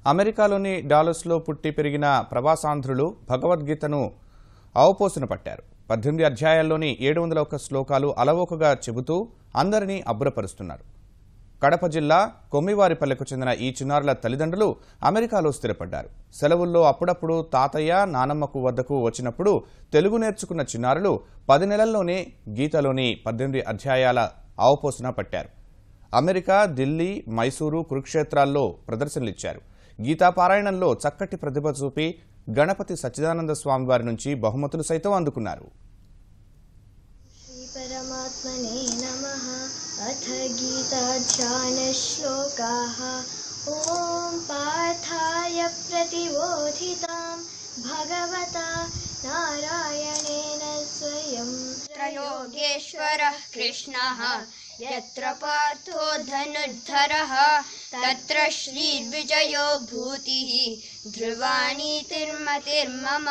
అమెరికాలోని డాలస్లో పుట్టి పెరిగిన ప్రవాసాంధ్రులు భగవద్గీతను అవపోసన పట్టారు. 18 అధ్యాయాల్లోని 701 శ్లోకాలు అలవోకగా చెబుతూ అందరినీ అబ్బురపరుస్తున్నారు. కడప జిల్లా కొమ్మివారిపల్లెకు చెందిన ఈ చిన్నారుల తల్లిదండ్రులు అమెరికాలో స్థిరపడ్డారు. సెలవుల్లో అప్పుడప్పుడు తాతయ్య, నానమ్మకు వద్దకు వచ్చినప్పుడు తెలుగు నేర్చుకున్న చిన్నారులు 10 నెలల్లోనే గీతలోని 18 అధ్యాయాల అవపోసన పట్టారు. అమెరికా, ఢిల్లీ, మైసూరు, కురుక్షేత్రాల్లో ప్రదర్శనలిచ్చారు. గీతా పారాయణంలో చక్కటి ప్రతిభ చూపి గణపతి సచ్చిదానంద స్వామి వారి నుంచి బహుమతులు సైతం అందుకున్నారు. परमात्मने नमः। अथ गीताध्यान श्लोकाः। ॐ पार्थाय प्रतिबोधितां भगवता नारायणेन स्वयं। त्रयोगेश्वरः कृष्णः यत्र पार्थो धनुर्धरः तत्र श्रीर्विजयो भूतिः ध्रुवा नीतिर्मतिर्मम।